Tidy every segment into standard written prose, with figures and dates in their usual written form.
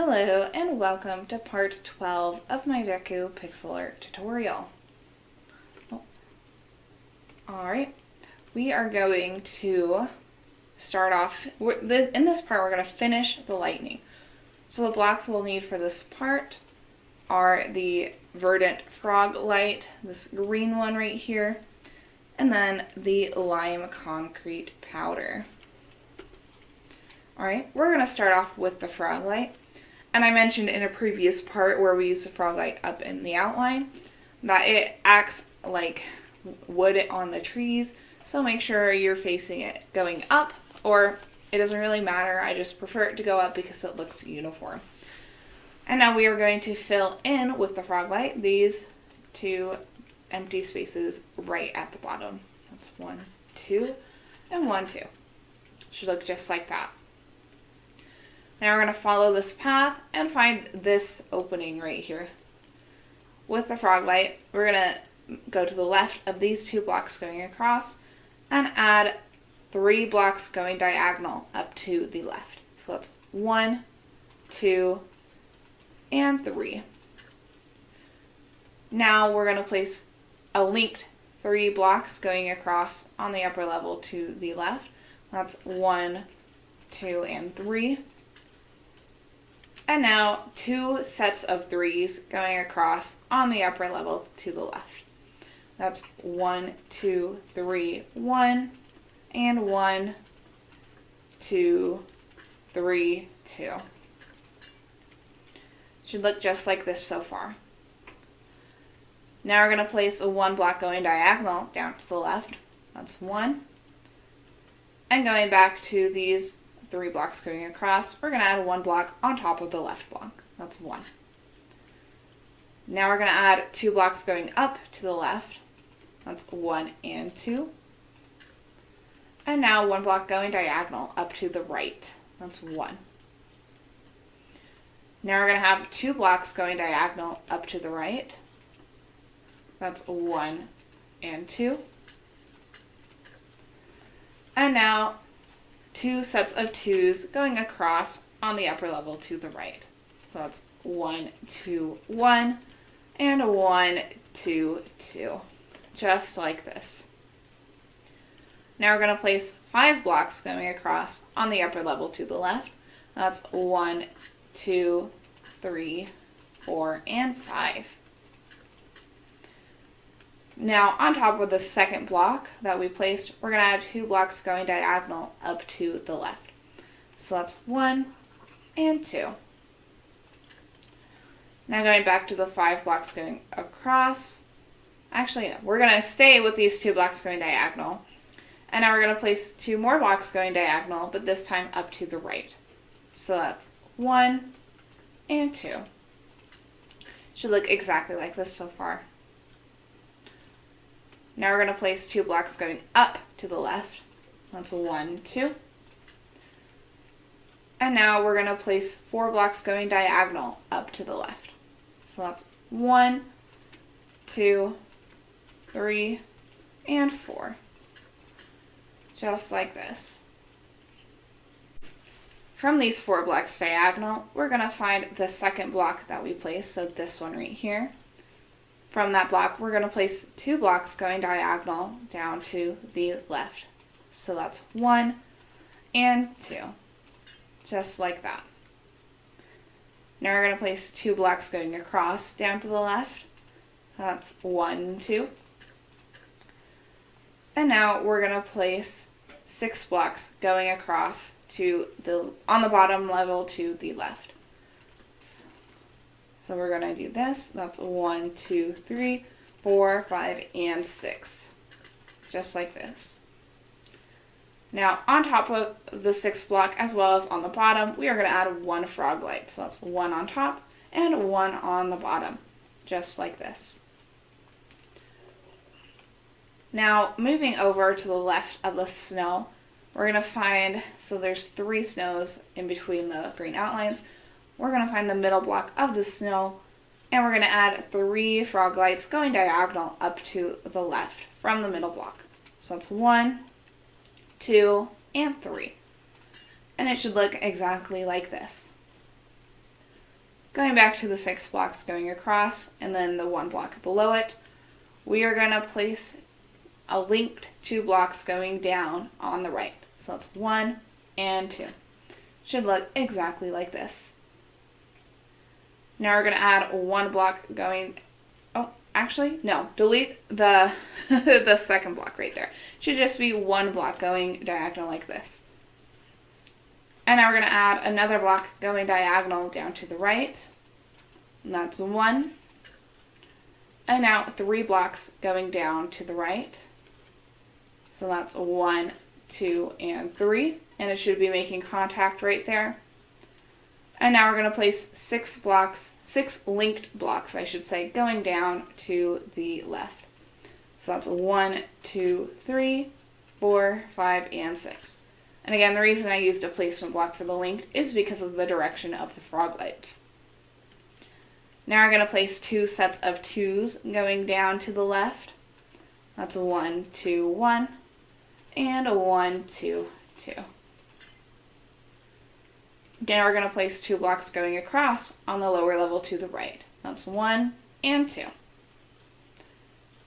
Hello and welcome to part 12 of my Deku pixel art tutorial. Alright, we are going to start off, in this part we're going to finish the lightning. So the blocks we'll need for this part are the verdant frog light, this green one right here, and then the lime concrete powder. Alright, we're going to start off with the frog light. And I mentioned in a previous part where we use the frog light up in the outline that it acts like wood on the trees, so make sure you're facing it going up, or it doesn't really matter, I just prefer it to go up because it looks uniform. And now we are going to fill in with the frog light these two empty spaces right at the bottom. That's 1, 2, and 1, 2. Should look just like that. Now we're going to follow this path and find this opening right here. With the frog light, we're going to go to the left of these 2 blocks going across and add 3 blocks going diagonal up to the left. So that's 1, 2, and 3. Now we're going to place a linked 3 blocks going across on the upper level to the left. That's 1, 2, and 3. And now 2 sets of 3s going across on the upper level to the left. That's 1, 2, 3, 1, and 1, 2, 3, 2. Should look just like this so far. Now we're going to place a 1 block going diagonal down to the left. That's 1. And going back to these 3 blocks going across, we're going to add 1 block on top of the left block. That's 1. Now we're going to add 2 blocks going up to the left. That's 1 and 2. And now 1 block going diagonal up to the right. That's 1. Now we're going to have 2 blocks going diagonal up to the right. That's 1 and 2. And now 2 sets of 2s going across on the upper level to the right. So that's 1, 2, 1, and 1, 2, 2. Just like this. Now we're going to place 5 blocks going across on the upper level to the left. That's 1, 2, 3, 4, and 5. Now, on top of the second block that we placed, we're going to add 2 blocks going diagonal up to the left. So that's 1 and 2. Now going back to the 5 blocks going across. Actually, no, we're going to stay with these 2 blocks going diagonal. And now we're going to place 2 more blocks going diagonal, but this time up to the right. So that's 1 and 2. Should look exactly like this so far. Now we're going to place 2 blocks going up to the left. That's 1, 2. And now we're going to place 4 blocks going diagonal up to the left. So that's 1, 2, 3, and 4. Just like this. From these 4 blocks diagonal, we're going to find the second block that we placed, so this one right here. From that block, we're going to place 2 blocks going diagonal down to the left. So that's 1 and 2. Just like that. Now we're going to place 2 blocks going across down to the left. That's 1, 2. And now we're going to place 6 blocks going across on the bottom level to the left. So we're going to do this. That's 1, 2, 3, 4, 5, and 6. Just like this. Now, on top of the 6th block, as well as on the bottom, we are going to add 1 frog light. So that's 1 on top and 1 on the bottom. Just like this. Now, moving over to the left of the snow, we're going to find, so there's 3 snows in between the green outlines. We're going to find the middle block of the snow, and we're going to add 3 frog lights going diagonal up to the left from the middle block. So that's 1, 2, and 3. And it should look exactly like this. going back to the 6 blocks going across, and then the 1 block below it, we are going to place a linked 2 blocks going down on the right. So that's 1 and 2. Should look exactly like this. Now we're going to add 1 block going, oh, actually, no, delete the, the second block right there. Should just be 1 block going diagonal like this. And now we're going to add another block going diagonal down to the right. And that's 1. And now 3 blocks going down to the right. So that's 1, 2, and 3. And it should be making contact right there. And now we're going to place 6 linked blocks, I should say, going down to the left. So that's 1, 2, 3, 4, 5, and 6. And again, the reason I used a placement block for the linked is because of the direction of the frog lights. Now we're going to place 2 sets of 2s going down to the left. That's a 1, 2, 1, and a 1, 2, 2. Now we're going to place 2 blocks going across on the lower level to the right. That's 1 and 2.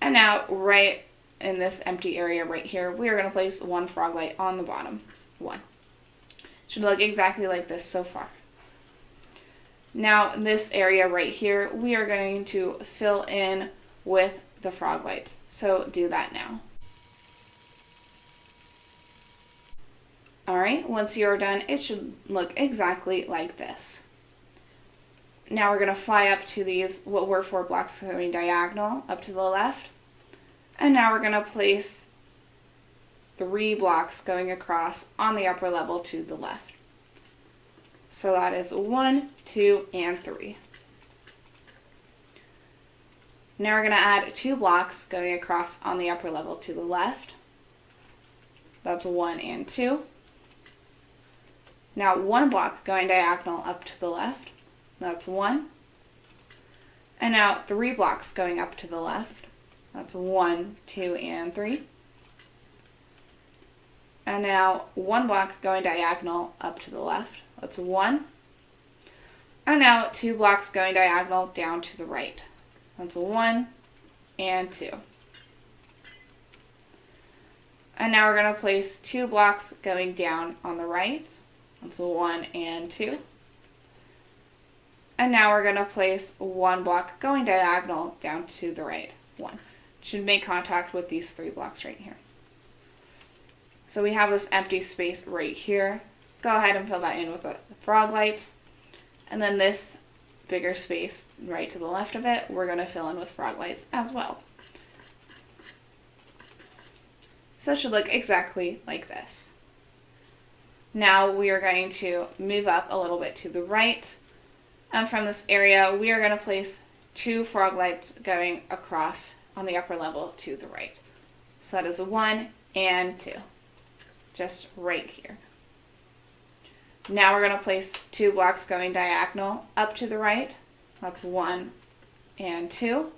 And now right in this empty area right here, we are going to place 1 frog light on the bottom. 1. Should look exactly like this so far. Now this area right here, we are going to fill in with the frog lights. So do that now. Alright, once you're done, it should look exactly like this. Now we're going to fly up to these, what were 4 blocks going diagonal, up to the left. And now we're going to place 3 blocks going across on the upper level to the left. So that is 1, 2, and 3. Now we're going to add 2 blocks going across on the upper level to the left. That's 1 and 2. Now 1 block going diagonal up to the left. That's 1. And now 3 blocks going up to the left. That's 1, 2, and 3. And now 1 block going diagonal up to the left. That's 1. And now 2 blocks going diagonal down to the right. That's 1 and 2. And now we're going to place 2 blocks going down on the right. That's 1 and 2. And now we're going to place 1 block going diagonal down to the right. 1. Should make contact with these 3 blocks right here. So we have this empty space right here. Go ahead and fill that in with the frog lights. And then this bigger space right to the left of it, we're going to fill in with frog lights as well. So it should look exactly like this. Now we are going to move up a little bit to the right. And from this area, we are going to place 2 frog lights going across on the upper level to the right. So that is a 1 and 2. Just right here. Now we're going to place 2 blocks going diagonal up to the right. That's 1 and 2.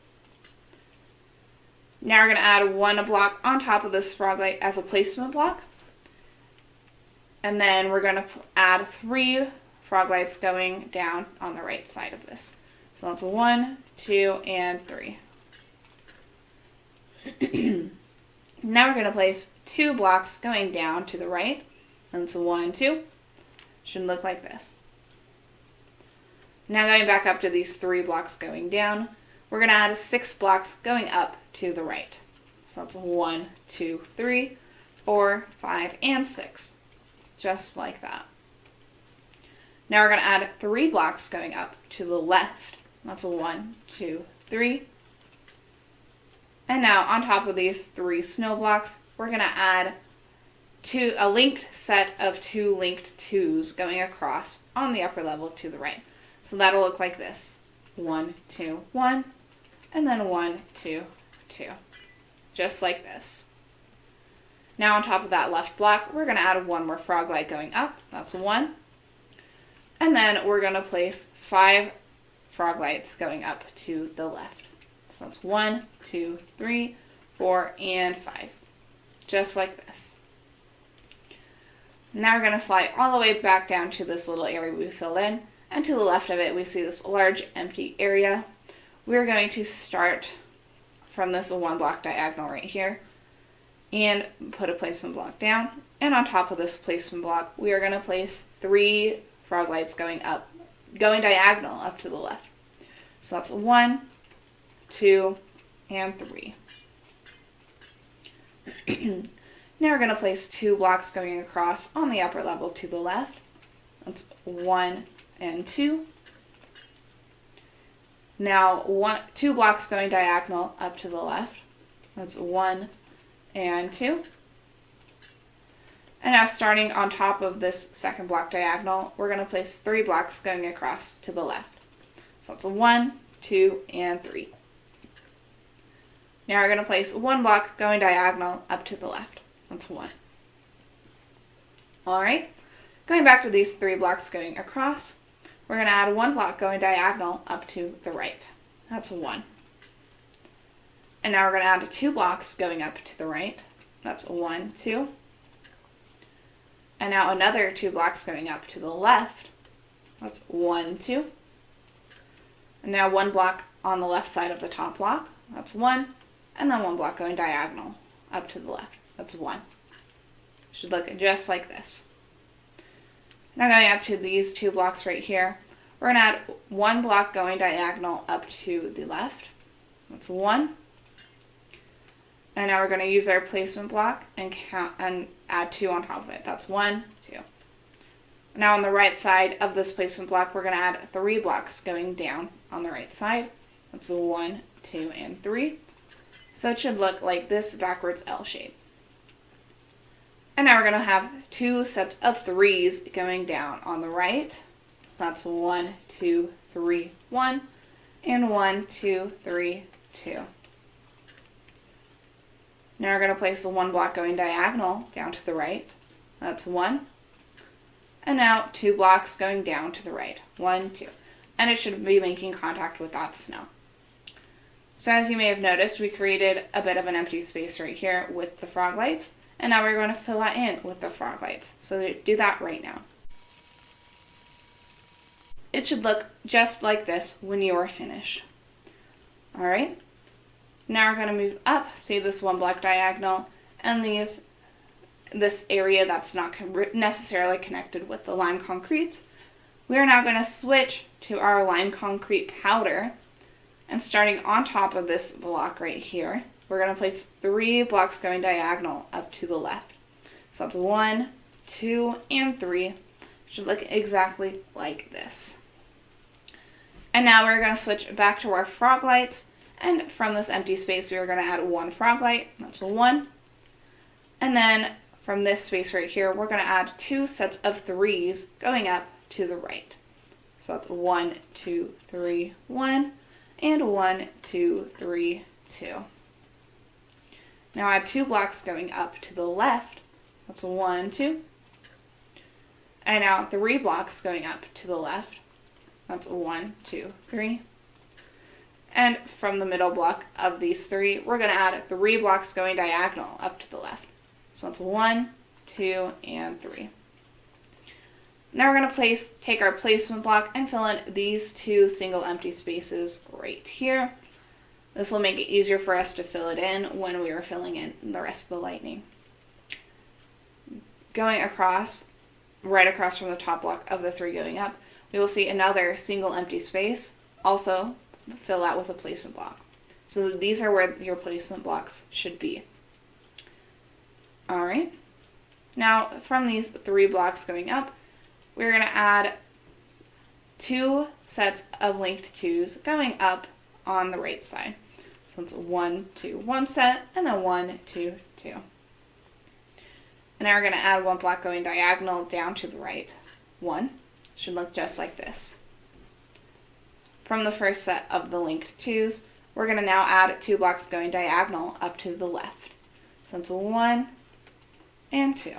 Now we're going to add 1 block on top of this frog light as a placement block. And then we're going to add 3 frog lights going down on the right side of this. So that's 1, 2, and 3. Now we're going to place 2 blocks going down to the right. That's 1, 2. Should look like this. Now going back up to these 3 blocks going down, we're going to add 6 blocks going up to the right. So that's 1, 2, 3, 4, 5, and 6. Just like that. Now we're going to add 3 blocks going up to the left. That's a 1, 2, 3. And now on top of these 3 snow blocks, we're going to add a linked set of 2 linked 2s going across on the upper level to the right. So that'll look like this. 1, 2, 1, and then 1, 2, 2. Just like this. Now on top of that left block, we're going to add 1 more frog light going up. That's 1. And then we're going to place 5 frog lights going up to the left. So that's 1, 2, 3, 4, and 5. Just like this. Now we're going to fly all the way back down to this little area we filled in. And to the left of it, we see this large empty area. We're going to start from this 1 block diagonal right here and put a placement block down. And on top of this placement block, we are going to place 3 frog lights going diagonal up to the left. So that's 1, 2, and 3. Now we're going to place 2 blocks going across on the upper level to the left. That's 1 and 2. Now 2 blocks going diagonal up to the left. That's 1 and 2. And now starting on top of this second block diagonal, we're going to place 3 blocks going across to the left. So that's 1, 2, and 3. Now we're going to place 1 block going diagonal up to the left. That's 1. Alright, going back to these 3 blocks going across, we're going to add 1 block going diagonal up to the right. That's 1. And now we're going to add 2 blocks going up to the right. That's 1, 2. And now another 2 blocks going up to the left. That's 1, 2. And now 1 block on the left side of the top block. That's 1. And then 1 block going diagonal up to the left. That's 1. Should look just like this. Now going up to these 2 blocks right here, we're going to add 1 block going diagonal up to the left. That's 1. And now we're going to use our placement block and count and add 2 on top of it. That's 1, 2. Now on the right side of this placement block, we're going to add 3 blocks going down on the right side. That's 1, 2, and 3. So it should look like this backwards L shape. And now we're going to have 2 sets of 3s going down on the right. That's 1, 2, 3, 1, and 1, 2, 3, 2. Now we're going to place the 1 block going diagonal down to the right. That's 1. And now 2 blocks going down to the right. 1, 2. And it should be making contact with that snow. So as you may have noticed, we created a bit of an empty space right here with the frog lights. And now we're going to fill that in with the frog lights. So do that right now. It should look just like this when you are finished. Alright. Now we're going to move up, stay this 1 block diagonal, and this area that's not necessarily connected with the lime concrete. We are now going to switch to our lime concrete powder, and starting on top of this block right here, we're going to place 3 blocks going diagonal up to the left. So that's 1, 2, and 3. It should look exactly like this. And now we're going to switch back to our frog lights. And from this empty space, we are going to add 1 frog light. That's 1. And then from this space right here, we're going to add 2 sets of 3s going up to the right. So that's 1, 2, 3, 1, and 1, 2, 3, 2. Now add 2 blocks going up to the left. That's 1, 2. And now 3 blocks going up to the left. That's 1, 2, 3. And from the middle block of these 3, we're going to add 3 blocks going diagonal up to the left. So that's 1, 2, and 3. Now we're going to take our placement block and fill in these 2 single empty spaces right here. This will make it easier for us to fill it in when we are filling in the rest of the lightning. Going across, right across from the top block of the 3 going up, we will see another single empty space, also fill out with a placement block. So these are where your placement blocks should be. Alright, now from these 3 blocks going up, we're going to add 2 sets of linked 2s going up on the right side. So it's 1, 2, 1 set, and then 1, 2, 2. And now we're going to add 1 block going diagonal down to the right. 1. Should look just like this. From the first set of the linked 2s, we're going to now add 2 blocks going diagonal up to the left. So it's 1 and 2.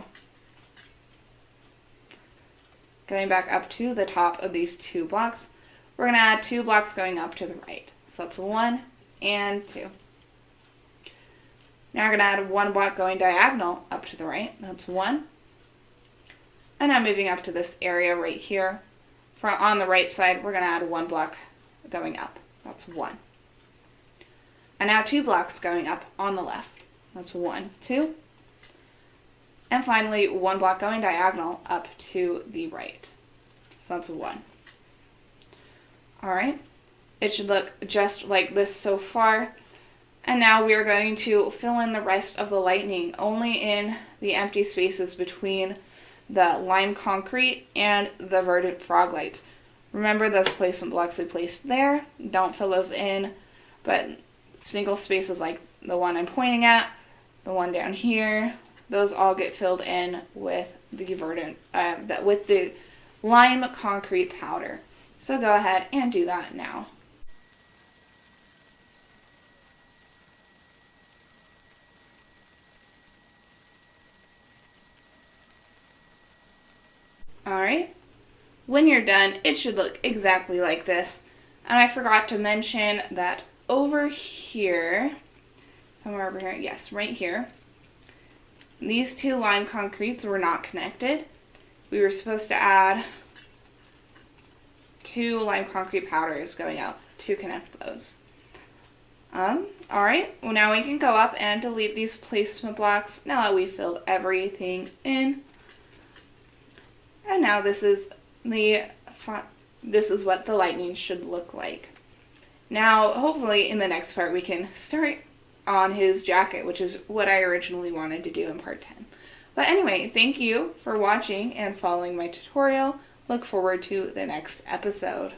Going back up to the top of these 2 blocks, we're going to add 2 blocks going up to the right. So that's 1 and 2. Now we're going to add 1 block going diagonal up to the right. That's 1. And now moving up to this area right here, on the right side, we're going to add 1 block going up. That's 1. And now 2 blocks going up on the left. That's 1, 2. And finally, 1 block going diagonal up to the right. So that's 1. Alright. It should look just like this so far. And now we are going to fill in the rest of the lightning only in the empty spaces between the lime concrete and the verdant frog lights. Remember those placement blocks we placed there. Don't fill those in, but single spaces like the one I'm pointing at, the one down here, those all get filled in with the verdant, with the lime concrete powder. So go ahead and do that now. Alright, when you're done, it should look exactly like this. And I forgot to mention that over here, somewhere over here, yes, right here, these 2 lime concretes were not connected. We were supposed to add 2 lime concrete powders going up to connect those. Alright, well now we can go up and delete these placement blocks now that we've filled everything in. And now this is what the lightning should look like. Now, hopefully in the next part we can start on his jacket, which is what I originally wanted to do in part 10. But anyway, thank you for watching and following my tutorial. Look forward to the next episode.